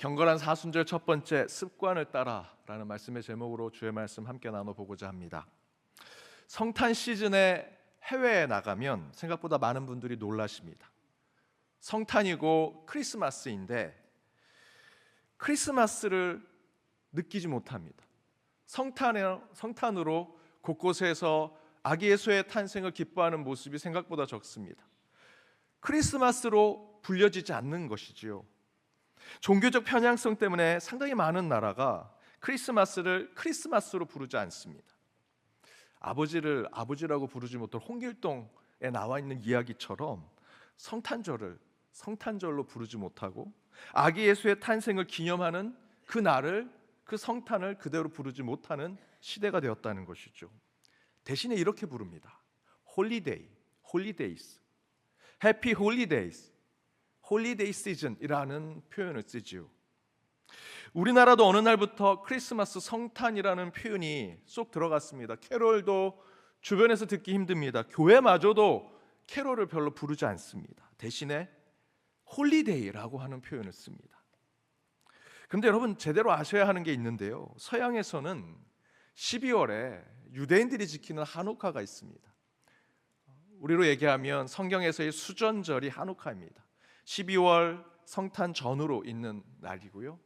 경건한 사순절 첫 번째, 습관을 따라라는 말씀의 제목으로 주의 말씀 함께 나눠보고자 합니다. 성탄 시즌에 해외에 나가면 생각보다 많은 분들이 놀라십니다. 성탄이고 크리스마스인데 크리스마스를 느끼지 못합니다. 성탄으로 곳곳에서 아기 예수의 탄생을 기뻐하는 모습이 생각보다 적습니다. 크리스마스로 불려지지 않는 것이지요. 종교적 편향성 때문에 상당히 많은 나라가 크리스마스를 크리스마스로 부르지 않습니다. 아버지를 아버지라고 부르지 못할 홍길동에 나와 있는 이야기처럼 성탄절을 성탄절로 부르지 못하고 아기 예수의 탄생을 기념하는 그 날을, 그 성탄을 그대로 부르지 못하는 시대가 되었다는 것이죠. 대신에 이렇게 부릅니다. 홀리데이, 홀리데이스, 해피 홀리데이스, 홀리데이 시즌이라는 표현을 쓰지요. 우리나라도 어느 날부터 크리스마스 성탄이라는 표현이 쏙 들어갔습니다. 캐롤도 주변에서 듣기 힘듭니다. 교회마저도 캐롤을 별로 부르지 않습니다. 대신에 홀리데이라고 하는 표현을 씁니다. 그런데 여러분 제대로 아셔야 하는 게 있는데요. 서양에서는 12월에 유대인들이 지키는 하누카가 있습니다. 우리로 얘기하면 성경에서의 수전절이 하누카입니다. 12월 성탄 전후로 있는 날이고요.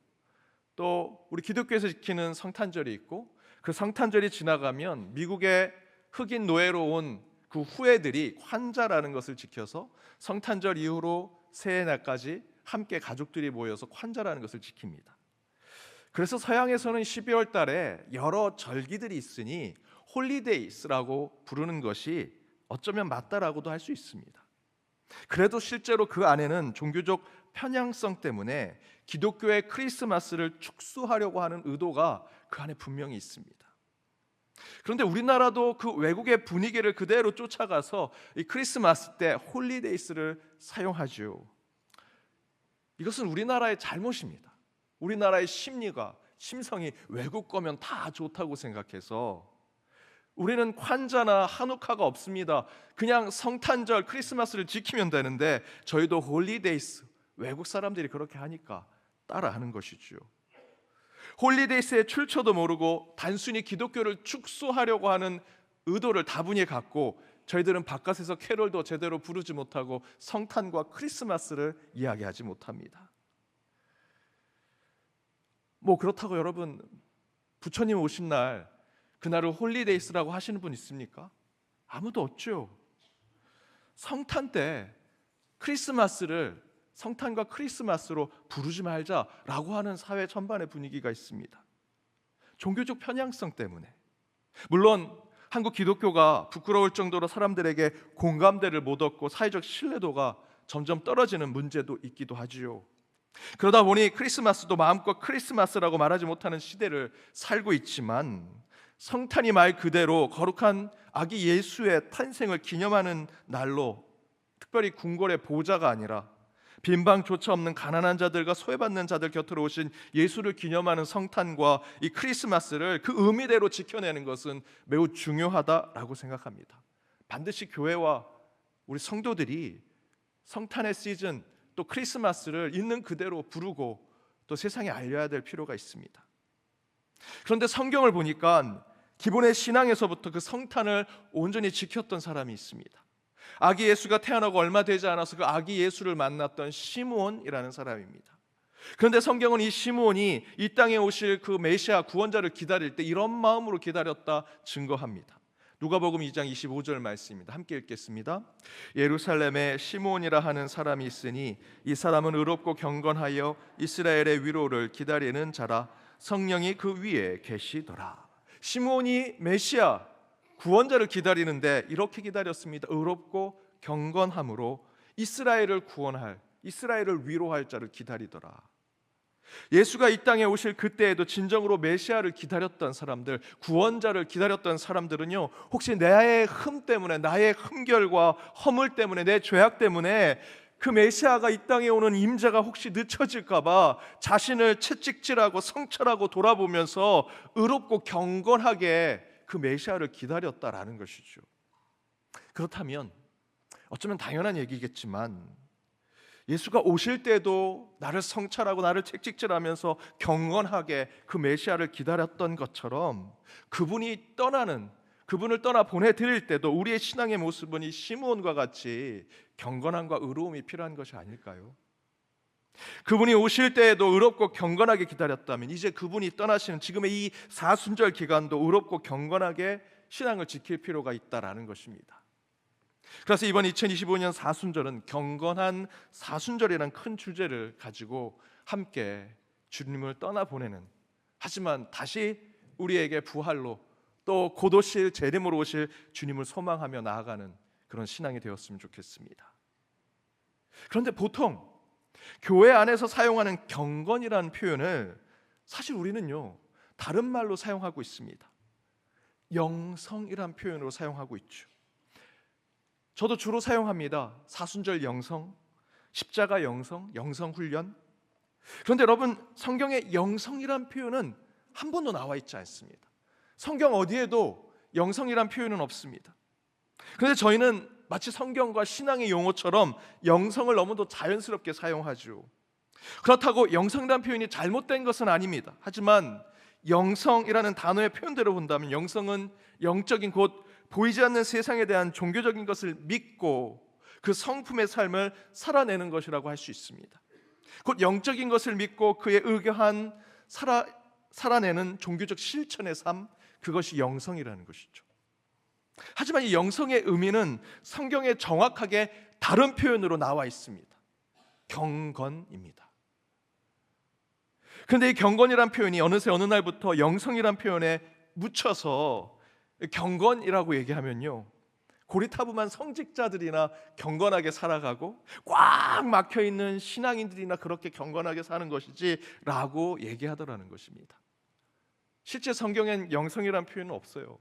또 우리 기독교에서 지키는 성탄절이 있고, 그 성탄절이 지나가면 미국의 흑인 노예로 온 그 후예들이 환자라는 것을 지켜서 성탄절 이후로 새해날까지 함께 가족들이 모여서 환자라는 것을 지킵니다. 그래서 서양에서는 12월 달에 여러 절기들이 있으니 홀리데이스라고 부르는 것이 어쩌면 맞다라고도 할 수 있습니다. 그래도 실제로 그 안에는 종교적 편향성 때문에 기독교의 크리스마스를 축소하려고 하는 의도가 그 안에 분명히 있습니다. 그런데 우리나라도 그 외국의 분위기를 그대로 쫓아가서 이 크리스마스 때 홀리데이스를 사용하죠. 이것은 우리나라의 잘못입니다. 우리나라의 심성이 외국 거면 다 좋다고 생각해서 우리는 환자나 하누카가 없습니다. 그냥 성탄절 크리스마스를 지키면 되는데 저희도 홀리데이스, 외국 사람들이 그렇게 하니까 따라하는 것이죠. 홀리데이스의 출처도 모르고 단순히 기독교를 축소하려고 하는 의도를 다분히 갖고 저희들은 바깥에서 캐롤도 제대로 부르지 못하고 성탄과 크리스마스를 이야기하지 못합니다. 그렇다고 여러분 부처님 오신 날 그날을 홀리데이스라고 하시는 분 있습니까? 아무도 없죠. 성탄 때 크리스마스를 성탄과 크리스마스로 부르지 말자라고 하는 사회 전반의 분위기가 있습니다. 종교적 편향성 때문에. 물론 한국 기독교가 부끄러울 정도로 사람들에게 공감대를 못 얻고 사회적 신뢰도가 점점 떨어지는 문제도 있기도 하지요. 그러다 보니 크리스마스도 마음껏 크리스마스라고 말하지 못하는 시대를 살고 있지만, 성탄이 말 그대로 거룩한 아기 예수의 탄생을 기념하는 날로 특별히 궁궐의 보좌가 아니라 빈방조차 없는 가난한 자들과 소외받는 자들 곁으로 오신 예수를 기념하는 성탄과 이 크리스마스를 그 의미대로 지켜내는 것은 매우 중요하다라고 생각합니다. 반드시 교회와 우리 성도들이 성탄의 시즌 또 크리스마스를 있는 그대로 부르고 또 세상에 알려야 될 필요가 있습니다. 그런데 성경을 보니까 기본의 신앙에서부터 그 성탄을 온전히 지켰던 사람이 있습니다. 아기 예수가 태어나고 얼마 되지 않아서 그 아기 예수를 만났던 시므온이라는 사람입니다. 그런데 성경은 이 시므온이 이 땅에 오실 그 메시아 구원자를 기다릴 때 이런 마음으로 기다렸다 증거합니다. 누가복음 2장 25절 말씀입니다. 함께 읽겠습니다. 예루살렘에 시므온이라 하는 사람이 있으니 이 사람은 의롭고 경건하여 이스라엘의 위로를 기다리는 자라. 성령이 그 위에 계시더라. 시므온이 메시아 구원자를 기다리는데 이렇게 기다렸습니다. 의롭고 경건함으로 이스라엘을 구원할, 이스라엘을 위로할 자를 기다리더라. 예수가 이 땅에 오실 그때에도 진정으로 메시아를 기다렸던 사람들, 구원자를 기다렸던 사람들은요, 혹시 나의 흠 때문에, 나의 흠결과 허물 때문에, 내 죄악 때문에 그 메시아가 이 땅에 오는 임재가 혹시 늦춰질까 봐 자신을 채찍질하고 성찰하고 돌아보면서 의롭고 경건하게 그 메시아를 기다렸다라는 것이죠. 그렇다면 어쩌면 당연한 얘기겠지만 예수가 오실 때도 나를 성찰하고 나를 책찍질하면서 경건하게 그 메시아를 기다렸던 것처럼 그분을 떠나 보내드릴 때도 우리의 신앙의 모습은 이 시므온과 같이 경건함과 의로움이 필요한 것이 아닐까요? 그분이 오실 때에도 의롭고 경건하게 기다렸다면 이제 그분이 떠나시는 지금의 이 사순절 기간도 의롭고 경건하게 신앙을 지킬 필요가 있다라는 것입니다. 그래서 이번 2025년 사순절은 경건한 사순절이라는 큰 주제를 가지고 함께 주님을 떠나보내는, 하지만 다시 우리에게 부활로 또 곧 오실 재림으로 오실 주님을 소망하며 나아가는 그런 신앙이 되었으면 좋겠습니다. 그런데 보통 교회 안에서 사용하는 경건이라는 표현을 사실 우리는요 다른 말로 사용하고 있습니다. 영성이란 표현으로 사용하고 있죠. 저도 주로 사용합니다. 사순절 영성, 십자가 영성, 영성 훈련. 그런데 여러분, 성경에 영성이란 표현은 한 번도 나와 있지 않습니다. 성경 어디에도 영성이란 표현은 없습니다. 그런데 저희는 마치 성경과 신앙의 용어처럼 영성을 너무도 자연스럽게 사용하죠. 그렇다고 영성이란 표현이 잘못된 것은 아닙니다. 하지만 영성이라는 단어의 표현대로 본다면 영성은 영적인 곧 보이지 않는 세상에 대한 종교적인 것을 믿고 그 성품의 삶을 살아내는 것이라고 할 수 있습니다. 곧 영적인 것을 믿고 그에 의거한 살아내는 종교적 실천의 삶, 그것이 영성이라는 것이죠. 하지만 이 영성의 의미는 성경에 정확하게 다른 표현으로 나와 있습니다. 경건입니다. 그런데 이 경건이란 표현이 어느새 어느 날부터 영성이란 표현에 묻혀서 경건이라고 얘기하면요 고리타분한 성직자들이나 경건하게 살아가고 꽉 막혀있는 신앙인들이나 그렇게 경건하게 사는 것이지 라고 얘기하더라는 것입니다. 실제 성경엔 영성이란 표현은 없어요.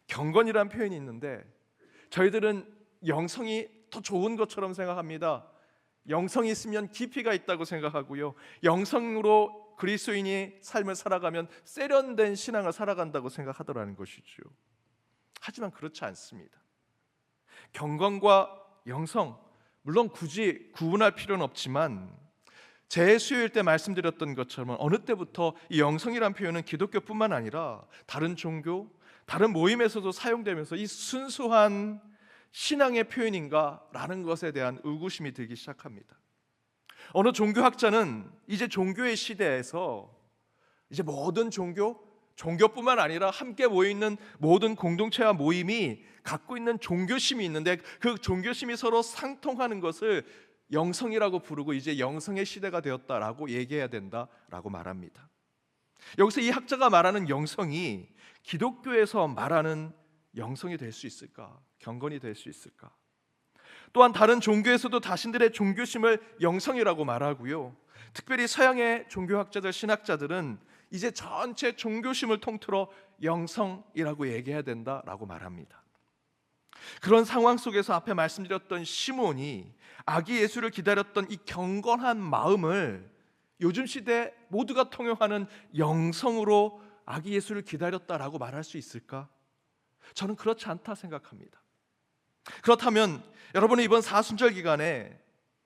경건이란 표현이 있는데 저희들은 영성이 더 좋은 것처럼 생각합니다. 영성이 있으면 깊이가 있다고 생각하고요, 영성으로 그리스도인이 삶을 살아가면 세련된 신앙을 살아간다고 생각하더라는 것이죠. 하지만 그렇지 않습니다. 경건과 영성, 물론 굳이 구분할 필요는 없지만 제 수요일 때 말씀드렸던 것처럼 어느 때부터 이 영성이란 표현은 기독교뿐만 아니라 다른 종교, 다른 모임에서도 사용되면서 이 순수한 신앙의 표현인가 라는 것에 대한 의구심이 들기 시작합니다. 어느 종교학자는 이제 종교의 시대에서 이제 모든 종교뿐만 아니라 함께 모여있는 모든 공동체와 모임이 갖고 있는 종교심이 있는데 그 종교심이 서로 상통하는 것을 영성이라고 부르고 이제 영성의 시대가 되었다라고 얘기해야 된다라고 말합니다. 여기서 이 학자가 말하는 영성이 기독교에서 말하는 영성이 될 수 있을까? 경건이 될 수 있을까? 또한 다른 종교에서도 자신들의 종교심을 영성이라고 말하고요, 특별히 서양의 종교학자들, 신학자들은 이제 전체 종교심을 통틀어 영성이라고 얘기해야 된다라고 말합니다. 그런 상황 속에서 앞에 말씀드렸던 시몬이 아기 예수를 기다렸던 이 경건한 마음을 요즘 시대 모두가 통용하는 영성으로 아기 예수를 기다렸다라고 말할 수 있을까? 저는 그렇지 않다 생각합니다. 그렇다면 여러분은 이번 사순절 기간에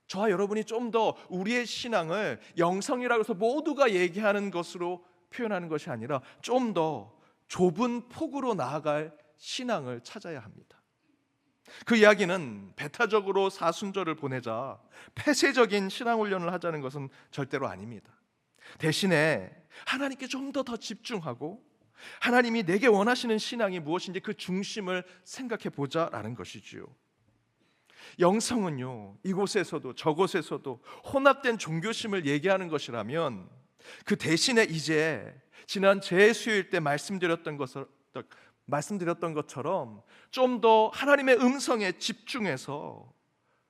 저와 여러분이 좀 더 우리의 신앙을 영성이라고 해서 모두가 얘기하는 것으로 표현하는 것이 아니라 좀 더 좁은 폭으로 나아갈 신앙을 찾아야 합니다. 그 이야기는 배타적으로 사순절을 보내자 폐쇄적인 신앙훈련을 하자는 것은 절대로 아닙니다. 대신에 하나님께 좀 더 집중하고 하나님이 내게 원하시는 신앙이 무엇인지 그 중심을 생각해 보자라는 것이지요. 영성은요, 이곳에서도 저곳에서도 혼합된 종교심을 얘기하는 것이라면 그 대신에 이제 지난 재수요일 때 말씀드렸던 것처럼 좀 더 하나님의 음성에 집중해서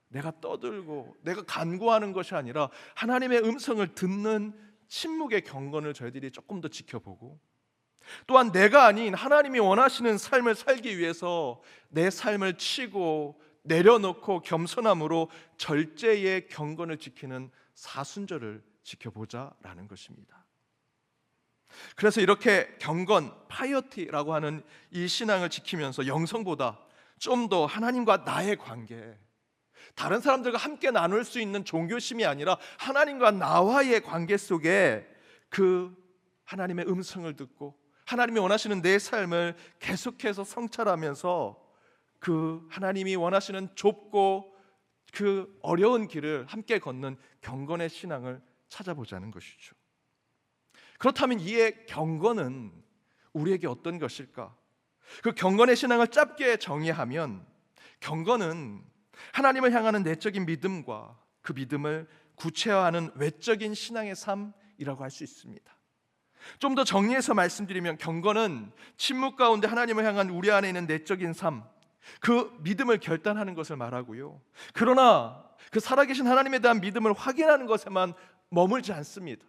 내가 떠들고 내가 간구하는 것이 아니라 하나님의 음성을 듣는 침묵의 경건을 저희들이 조금 더 지켜보고, 또한 내가 아닌 하나님이 원하시는 삶을 살기 위해서 내 삶을 치고 내려놓고 겸손함으로 절제의 경건을 지키는 사순절을 지켜보자라는 것입니다. 그래서 이렇게 경건, 파이어티라고 하는 이 신앙을 지키면서 영성보다 좀 더 하나님과 나의 관계, 다른 사람들과 함께 나눌 수 있는 종교심이 아니라 하나님과 나와의 관계 속에 그 하나님의 음성을 듣고 하나님이 원하시는 내 삶을 계속해서 성찰하면서 그 하나님이 원하시는 좁고 그 어려운 길을 함께 걷는 경건의 신앙을 찾아보자는 것이죠. 그렇다면 이의 경건은 우리에게 어떤 것일까? 그 경건의 신앙을 짧게 정의하면 경건은 하나님을 향하는 내적인 믿음과 그 믿음을 구체화하는 외적인 신앙의 삶이라고 할 수 있습니다. 좀 더 정리해서 말씀드리면 경건은 침묵 가운데 하나님을 향한 우리 안에 있는 내적인 삶, 그 믿음을 결단하는 것을 말하고요. 그러나 그 살아계신 하나님에 대한 믿음을 확인하는 것에만 머물지 않습니다.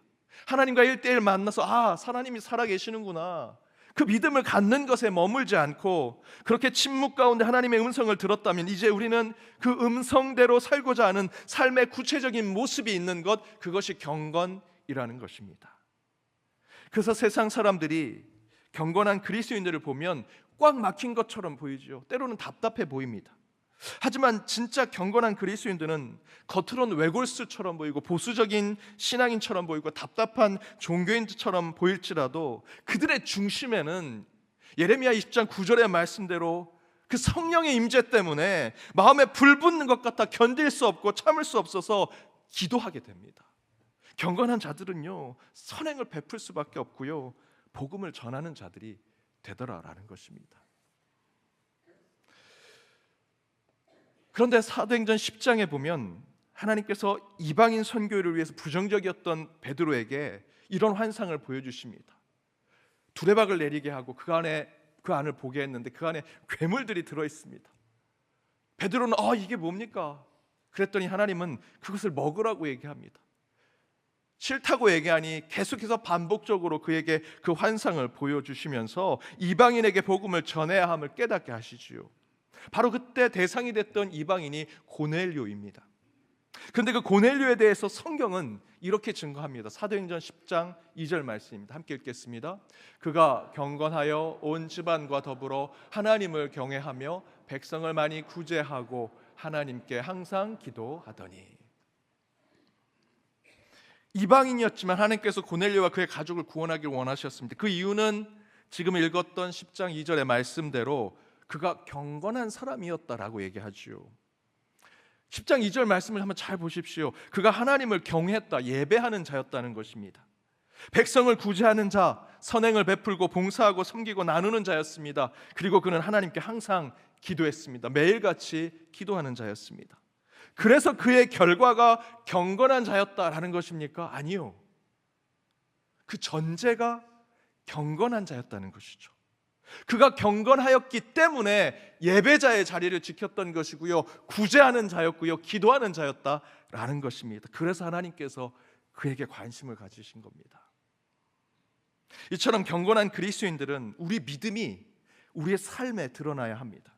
하나님과 1대1 만나서 하나님이 살아계시는구나, 그 믿음을 갖는 것에 머물지 않고 그렇게 침묵 가운데 하나님의 음성을 들었다면 이제 우리는 그 음성대로 살고자 하는 삶의 구체적인 모습이 있는 것, 그것이 경건이라는 것입니다. 그래서 세상 사람들이 경건한 그리스도인들을 보면 꽉 막힌 것처럼 보이죠. 때로는 답답해 보입니다. 하지만 진짜 경건한 그리스도인들은 겉으로는 외골수처럼 보이고 보수적인 신앙인처럼 보이고 답답한 종교인처럼 보일지라도 그들의 중심에는 예레미야 20장 9절의 말씀대로 그 성령의 임재 때문에 마음에 불 붙는 것 같아 견딜 수 없고 참을 수 없어서 기도하게 됩니다. 경건한 자들은요, 선행을 베풀 수밖에 없고요, 복음을 전하는 자들이 되더라라는 것입니다. 그런데 사도행전 10장에 보면 하나님께서 이방인 선교를 위해서 부정적이었던 베드로에게 이런 환상을 보여주십니다. 두레박을 내리게 하고 그 안을 보게 했는데 그 안에 괴물들이 들어 있습니다. 베드로는 이게 뭡니까? 그랬더니 하나님은 그것을 먹으라고 얘기합니다. 싫다고 얘기하니 계속해서 반복적으로 그에게 그 환상을 보여주시면서 이방인에게 복음을 전해야 함을 깨닫게 하시지요. 바로 그때 대상이 됐던 이방인이 고넬료입니다. 그런데 그 고넬료에 대해서 성경은 이렇게 증거합니다. 사도행전 10장 2절 말씀입니다. 함께 읽겠습니다. 그가 경건하여 온 집안과 더불어 하나님을 경외하며 백성을 많이 구제하고 하나님께 항상 기도하더니. 이방인이었지만 하나님께서 고넬료와 그의 가족을 구원하기를 원하셨습니다. 그 이유는 지금 읽었던 10장 2절의 말씀대로 그가 경건한 사람이었다라고 얘기하지요. 10장 2절 말씀을 한번 잘 보십시오. 그가 하나님을 경외했다, 예배하는 자였다는 것입니다. 백성을 구제하는 자, 선행을 베풀고 봉사하고 섬기고 나누는 자였습니다. 그리고 그는 하나님께 항상 기도했습니다. 매일같이 기도하는 자였습니다. 그래서 그의 결과가 경건한 자였다라는 것입니까? 아니요. 그 전제가 경건한 자였다는 것이죠. 그가 경건하였기 때문에 예배자의 자리를 지켰던 것이고요, 구제하는 자였고요, 기도하는 자였다라는 것입니다. 그래서 하나님께서 그에게 관심을 가지신 겁니다. 이처럼 경건한 그리스도인들은 우리 믿음이 우리의 삶에 드러나야 합니다.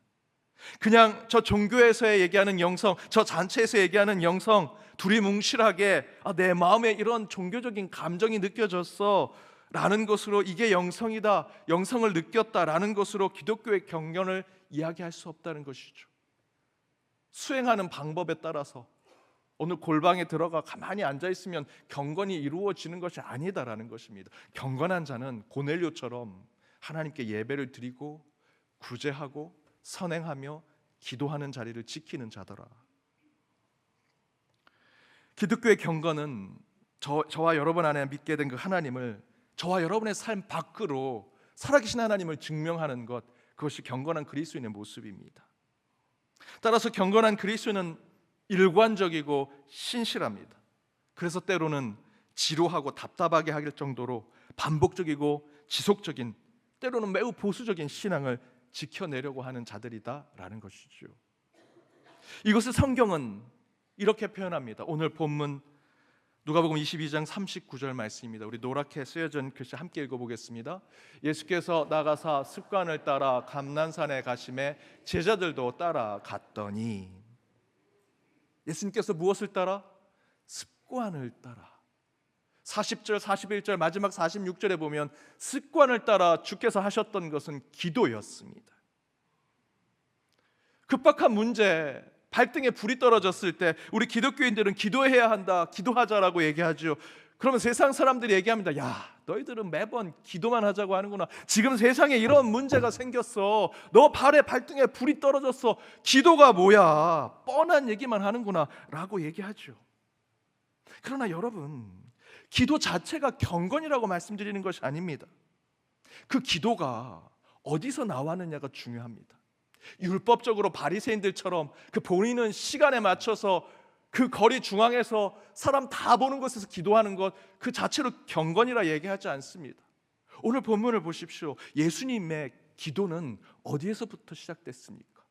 그냥 저 종교에서 얘기하는 영성, 저 잔치에서 얘기하는 영성, 둘이 뭉실하게 내 마음에 이런 종교적인 감정이 느껴졌어 라는 것으로 이게 영성이다, 영성을 느꼈다라는 것으로 기독교의 경건을 이야기할 수 없다는 것이죠. 수행하는 방법에 따라서 오늘 골방에 들어가 가만히 앉아있으면 경건이 이루어지는 것이 아니다라는 것입니다. 경건한 자는 고넬료처럼 하나님께 예배를 드리고 구제하고 선행하며 기도하는 자리를 지키는 자더라. 기독교의 경건은 저와 여러분 안에 믿게 된 그 하나님을 저와 여러분의 삶 밖으로 살아계신 하나님을 증명하는 것, 그것이 경건한 그리스도인의 모습입니다. 따라서 경건한 그리스도인은 일관적이고 신실합니다. 그래서 때로는 지루하고 답답하게 할 정도로 반복적이고 지속적인, 때로는 매우 보수적인 신앙을 지켜내려고 하는 자들이다라는 것이죠. 이것을 성경은 이렇게 표현합니다. 오늘 본문 누가복음 22장 39절 말씀입니다. 우리 노랗게 쓰여진 글씨 함께 읽어보겠습니다. 예수께서 나가사 습관을 따라 감난산에 가심에 제자들도 따라갔더니. 예수님께서 무엇을 따라? 습관을 따라. 40절, 41절, 마지막 46절에 보면 습관을 따라 주께서 하셨던 것은 기도였습니다. 급박한 문제, 발등에 불이 떨어졌을 때 우리 기독교인들은 기도해야 한다, 기도하자라고 얘기하죠. 그러면 세상 사람들이 얘기합니다. 야, 너희들은 매번 기도만 하자고 하는구나. 지금 세상에 이런 문제가 생겼어. 너 발등에 불이 떨어졌어. 기도가 뭐야? 뻔한 얘기만 하는구나 라고 얘기하죠. 그러나 여러분, 기도 자체가 경건이라고 말씀드리는 것이 아닙니다. 그 기도가 어디서 나왔느냐가 중요합니다. 율법적으로 바리새인들처럼 그 보이는 시간에 맞춰서 그 거리 중앙에서 사람 다 보는 곳에서 기도하는 것, 그 자체로 경건이라 얘기하지 않습니다. 오늘 본문을 보십시오. 예수님의 기도는 어디에서부터 시작됐습니까?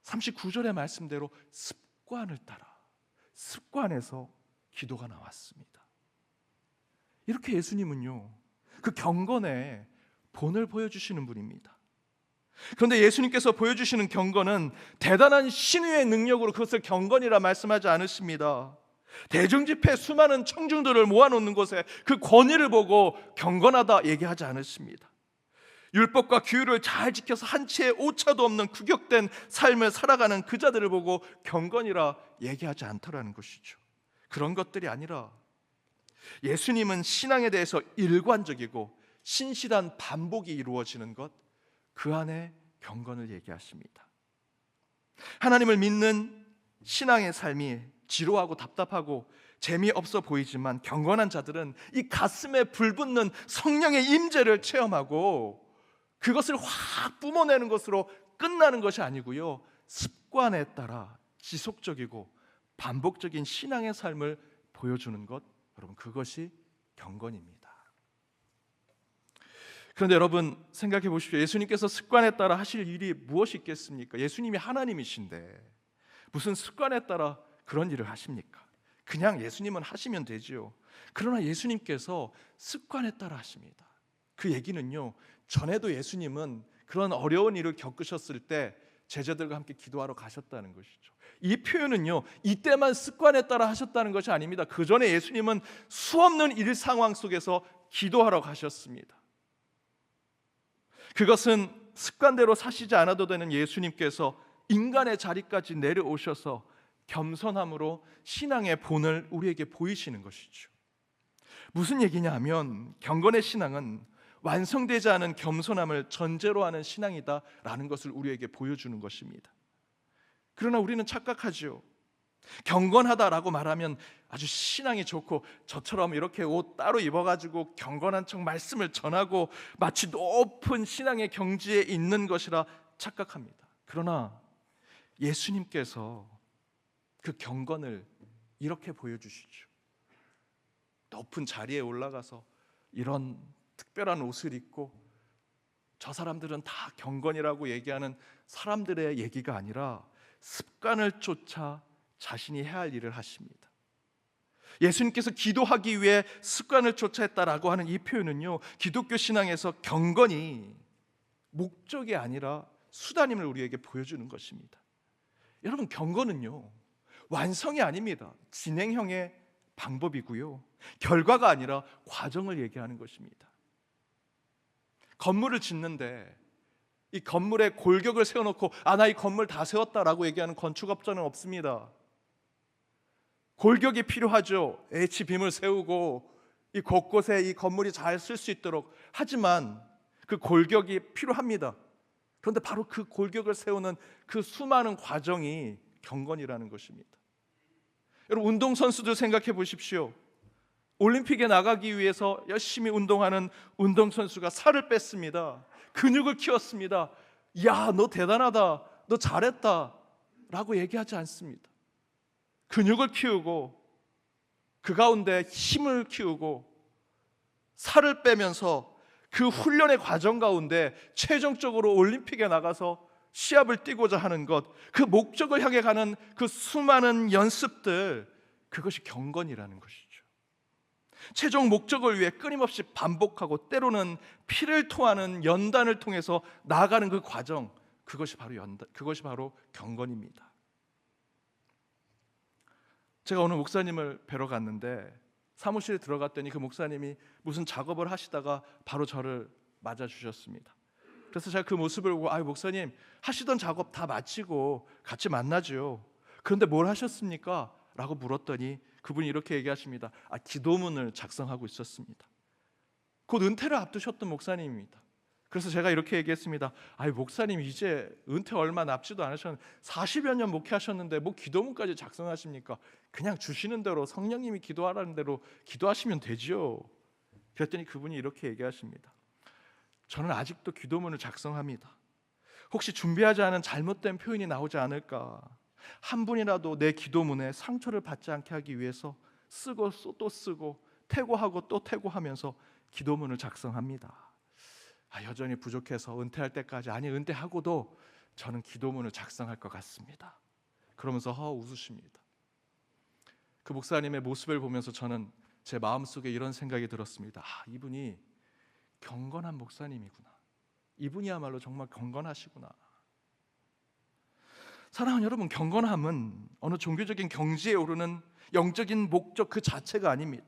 39절의 말씀대로 습관을 따라, 습관에서 기도가 나왔습니다. 이렇게 예수님은요, 그 경건의 본을 보여주시는 분입니다. 그런데 예수님께서 보여주시는 경건은 대단한 신유의 능력으로 그것을 경건이라 말씀하지 않으십니다. 대중집회 수많은 청중들을 모아놓는 곳에 그 권위를 보고 경건하다 얘기하지 않으십니다. 율법과 규율을 잘 지켜서 한 치의 오차도 없는 구격된 삶을 살아가는 그 자들을 보고 경건이라 얘기하지 않더라는 것이죠. 그런 것들이 아니라 예수님은 신앙에 대해서 일관적이고 신실한 반복이 이루어지는 것, 그 안에 경건을 얘기하십니다. 하나님을 믿는 신앙의 삶이 지루하고 답답하고 재미없어 보이지만 경건한 자들은 이 가슴에 불붙는 성령의 임재를 체험하고 그것을 확 뿜어내는 것으로 끝나는 것이 아니고요, 습관에 따라 지속적이고 반복적인 신앙의 삶을 보여주는 것, 여러분, 그것이 경건입니다. 그런데 여러분 생각해 보십시오. 예수님께서 습관에 따라 하실 일이 무엇이 있겠습니까? 예수님이 하나님이신데 무슨 습관에 따라 그런 일을 하십니까? 그냥 예수님은 하시면 되지요. 그러나 예수님께서 습관에 따라 하십니다. 그 얘기는요, 전에도 예수님은 그런 어려운 일을 겪으셨을 때 제자들과 함께 기도하러 가셨다는 것이죠. 이 표현은요, 이때만 습관에 따라 하셨다는 것이 아닙니다. 그 전에 예수님은 수없는 일 상황 속에서 기도하러 가셨습니다. 그것은 습관대로 사시지 않아도 되는 예수님께서 인간의 자리까지 내려오셔서 겸손함으로 신앙의 본을 우리에게 보이시는 것이죠. 무슨 얘기냐 하면 경건의 신앙은 완성되지 않은 겸손함을 전제로 하는 신앙이다라는 것을 우리에게 보여주는 것입니다. 그러나 우리는 착각하죠. 경건하다라고 말하면 아주 신앙이 좋고 저처럼 이렇게 옷 따로 입어가지고 경건한 척 말씀을 전하고 마치 높은 신앙의 경지에 있는 것이라 착각합니다. 그러나 예수님께서 그 경건을 이렇게 보여주시죠. 높은 자리에 올라가서 이런 특별한 옷을 입고 저 사람들은 다 경건이라고 얘기하는 사람들의 얘기가 아니라 습관을 쫓아 자신이 해야 할 일을 하십니다. 예수님께서 기도하기 위해 습관을 쫓아 했다라고 하는 이 표현은요, 기독교 신앙에서 경건이 목적이 아니라 수단임을 우리에게 보여주는 것입니다. 여러분, 경건은요, 완성이 아닙니다. 진행형의 방법이고요, 결과가 아니라 과정을 얘기하는 것입니다. 건물을 짓는데 이 건물에 골격을 세워놓고 나 이 건물 다 세웠다라고 얘기하는 건축업자는 없습니다. 골격이 필요하죠. H빔을 세우고 이 곳곳에 이 건물이 잘 쓸 수 있도록. 하지만 그 골격이 필요합니다. 그런데 바로 그 골격을 세우는 그 수많은 과정이 경건이라는 것입니다. 여러분, 운동선수들 생각해 보십시오. 올림픽에 나가기 위해서 열심히 운동하는 운동선수가 살을 뺐습니다. 근육을 키웠습니다. 야, 너 대단하다, 너 잘했다 라고 얘기하지 않습니다. 근육을 키우고 그 가운데 힘을 키우고 살을 빼면서 그 훈련의 과정 가운데 최종적으로 올림픽에 나가서 시합을 뛰고자 하는 것, 그 목적을 향해 가는 그 수많은 연습들, 그것이 경건이라는 것이죠. 최종 목적을 위해 끊임없이 반복하고 때로는 피를 토하는 연단을 통해서 나아가는 그 과정, 그것이 바로 경건입니다. 제가 오늘 목사님을 뵈러 갔는데 사무실에 들어갔더니 그 목사님이 무슨 작업을 하시다가 바로 저를 맞아주셨습니다. 그래서 제가 그 모습을 보고 목사님 하시던 작업 다 마치고 같이 만나죠. 그런데 뭘 하셨습니까? 라고 물었더니 그분이 이렇게 얘기하십니다. 기도문을 작성하고 있었습니다. 곧 은퇴를 앞두셨던 목사님입니다. 그래서 제가 이렇게 얘기했습니다. 목사님 이제 은퇴 얼마 남지도 않으셨는데 40여 년 목회하셨는데 뭐 기도문까지 작성하십니까? 그냥 주시는 대로 성령님이 기도하라는 대로 기도하시면 되지요. 그랬더니 그분이 이렇게 얘기하십니다. 저는 아직도 기도문을 작성합니다. 혹시 준비하지 않은 잘못된 표현이 나오지 않을까, 한 분이라도 내 기도문에 상처를 받지 않게 하기 위해서 쓰고 또 쓰고 퇴고하고 또 퇴고하면서 기도문을 작성합니다. 여전히 부족해서 은퇴할 때까지, 은퇴하고도 저는 기도문을 작성할 것 같습니다. 그러면서 웃으십니다. 그 목사님의 모습을 보면서 저는 제 마음속에 이런 생각이 들었습니다. 이분이 경건한 목사님이구나. 이분이야말로 정말 경건하시구나. 사랑하는 여러분, 경건함은 어느 종교적인 경지에 오르는 영적인 목적 그 자체가 아닙니다.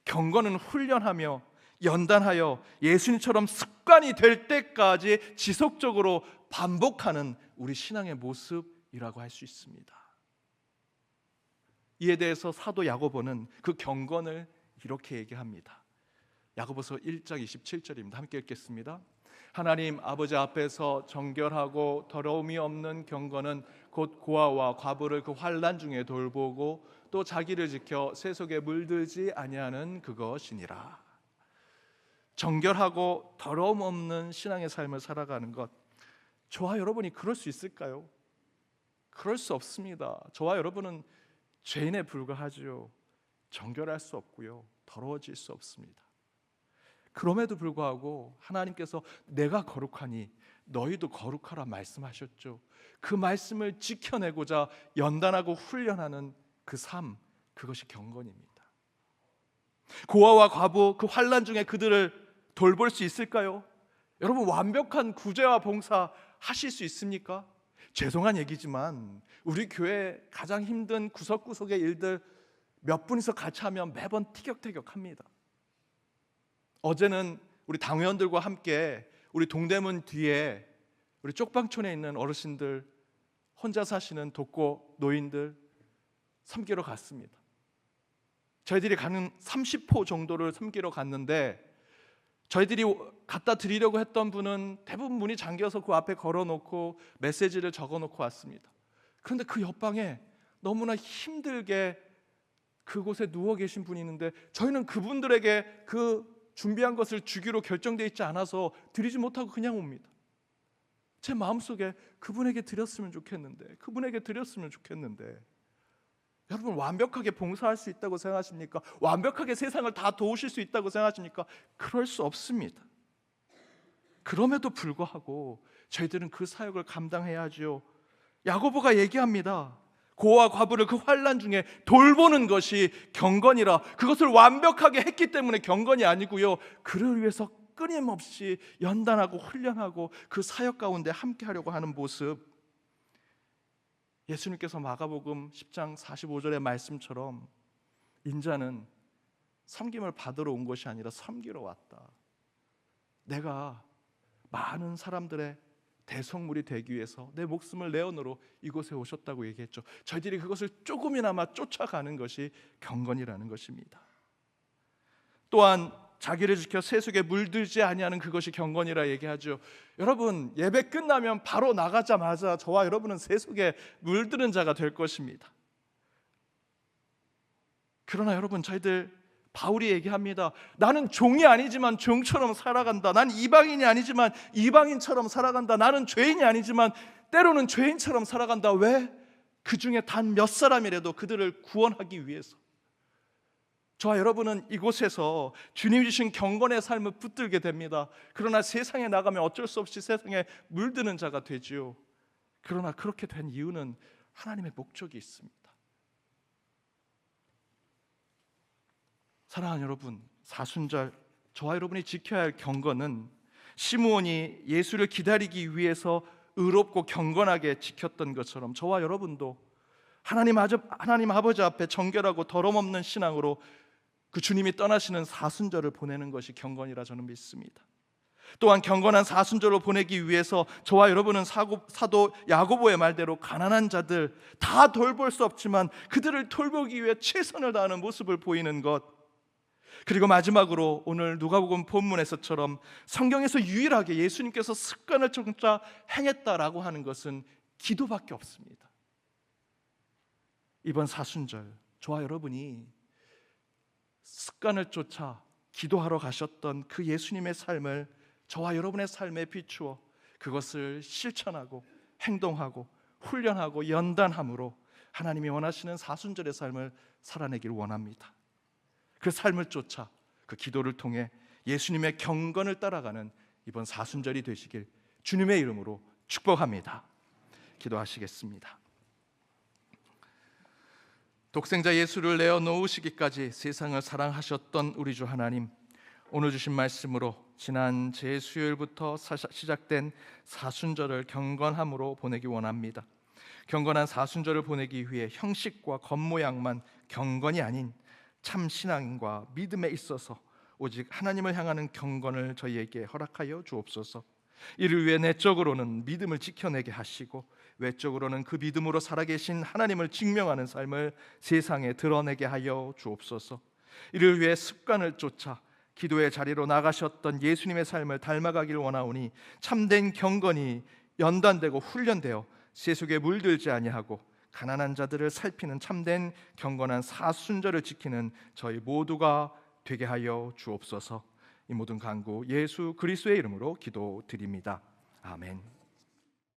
경건은 훈련하며 연단하여 예수님처럼 습관이 될 때까지 지속적으로 반복하는 우리 신앙의 모습이라고 할 수 있습니다. 이에 대해서 사도 야고보는 그 경건을 이렇게 얘기합니다. 야고보서 1장 27절입니다. 함께 읽겠습니다. 하나님 아버지 앞에서 정결하고 더러움이 없는 경건은 곧 고아와 과부를 그 환난 중에 돌보고 또 자기를 지켜 세속에 물들지 아니하는 그것이니라. 정결하고 더러움 없는 신앙의 삶을 살아가는 것, 저와 여러분이 그럴 수 있을까요? 그럴 수 없습니다. 저와 여러분은 죄인에 불과하지요. 정결할 수 없고요, 더러워질 수 없습니다. 그럼에도 불구하고 하나님께서 내가 거룩하니 너희도 거룩하라 말씀하셨죠. 그 말씀을 지켜내고자 연단하고 훈련하는 그 삶, 그것이 경건입니다. 고아와 과부 그 환난 중에 그들을 돌볼 수 있을까요? 여러분, 완벽한 구제와 봉사 하실 수 있습니까? 죄송한 얘기지만 우리 교회 가장 힘든 구석구석의 일들 몇 분이서 같이 하면 매번 티격태격합니다. 어제는 우리 당회원들과 함께 우리 동대문 뒤에 우리 쪽방촌에 있는 어르신들, 혼자 사시는 독거 노인들 섬기러 갔습니다. 저희들이 가는 30호 정도를 섬기러 갔는데 저희들이 갖다 드리려고 했던 분은 대부분 문이 잠겨서 그 앞에 걸어놓고 메시지를 적어놓고 왔습니다. 그런데 그 옆방에 너무나 힘들게 그곳에 누워 계신 분이 있는데 저희는 그분들에게 그 준비한 것을 주기로 결정되어 있지 않아서 드리지 못하고 그냥 옵니다. 제 마음속에 그분에게 드렸으면 좋겠는데, 그분에게 드렸으면 좋겠는데, 여러분, 완벽하게 봉사할 수 있다고 생각하십니까? 완벽하게 세상을 다 도우실 수 있다고 생각하십니까? 그럴 수 없습니다. 그럼에도 불구하고 저희들은 그 사역을 감당해야 하죠. 야고보가 얘기합니다. 고아 과부를 그 환난 중에 돌보는 것이 경건이라. 그것을 완벽하게 했기 때문에 경건이 아니고요, 그를 위해서 끊임없이 연단하고 훈련하고 그 사역 가운데 함께 하려고 하는 모습. 예수님께서 마가복음 10장 45절의 말씀처럼 인자는 섬김을 받으러 온 것이 아니라 섬기러 왔다. 내가 많은 사람들의 대성물이 되기 위해서 내 목숨을 내어놓으러 이곳에 오셨다고 얘기했죠. 저희들이 그것을 조금이나마 쫓아가는 것이 경건이라는 것입니다. 또한 자기를 지켜 세속에 물들지 아니하는 그것이 경건이라 얘기하죠. 여러분, 예배 끝나면 바로 나가자마자 저와 여러분은 세속에 물드는 자가 될 것입니다. 그러나 여러분, 저희들 바울이 얘기합니다. 나는 종이 아니지만 종처럼 살아간다. 난 이방인이 아니지만 이방인처럼 살아간다. 나는 죄인이 아니지만 때로는 죄인처럼 살아간다. 왜? 그 중에 단 몇 사람이라도 그들을 구원하기 위해서. 저와 여러분은 이곳에서 주님이 주신 경건의 삶을 붙들게 됩니다. 그러나 세상에 나가면 어쩔 수 없이 세상에 물드는 자가 되지요. 그러나 그렇게 된 이유는 하나님의 목적이 있습니다. 사랑하는 여러분, 사순절 저와 여러분이 지켜야 할 경건은 시므온이 예수를 기다리기 위해서 의롭고 경건하게 지켰던 것처럼 저와 여러분도 하나님 아버지 앞에 정결하고 더러움없는 신앙으로 그 주님이 떠나시는 사순절을 보내는 것이 경건이라 저는 믿습니다. 또한 경건한 사순절로 보내기 위해서 저와 여러분은 사도 야고보의 말대로 가난한 자들 다 돌볼 수 없지만 그들을 돌보기 위해 최선을 다하는 모습을 보이는 것, 그리고 마지막으로 오늘 누가복음 본문에서처럼 성경에서 유일하게 예수님께서 습관을 쫓아 행했다라고 하는 것은 기도밖에 없습니다. 이번 사순절 저와 여러분이 습관을 쫓아 기도하러 가셨던 그 예수님의 삶을 저와 여러분의 삶에 비추어 그것을 실천하고 행동하고 훈련하고 연단함으로 하나님이 원하시는 사순절의 삶을 살아내길 원합니다. 그 삶을 쫓아 그 기도를 통해 예수님의 경건을 따라가는 이번 사순절이 되시길 주님의 이름으로 축복합니다. 기도하시겠습니다. 독생자 예수를 내어 놓으시기까지 세상을 사랑하셨던 우리 주 하나님, 오늘 주신 말씀으로 지난 제수요일부터 시작된 사순절을 경건함으로 보내기 원합니다. 경건한 사순절을 보내기 위해 형식과 겉모양만 경건이 아닌 참 신앙과 믿음에 있어서 오직 하나님을 향하는 경건을 저희에게 허락하여 주옵소서. 이를 위해 내적으로는 믿음을 지켜내게 하시고 외적으로는 그 믿음으로 살아계신 하나님을 증명하는 삶을 세상에 드러내게 하여 주옵소서. 이를 위해 습관을 쫓아 기도의 자리로 나가셨던 예수님의 삶을 닮아가길 원하오니 참된 경건이 연단되고 훈련되어 세속에 물들지 아니하고 가난한 자들을 살피는 참된 경건한 사순절을 지키는 저희 모두가 되게 하여 주옵소서. 이 모든 간구 예수 그리스도의 이름으로 기도드립니다. 아멘.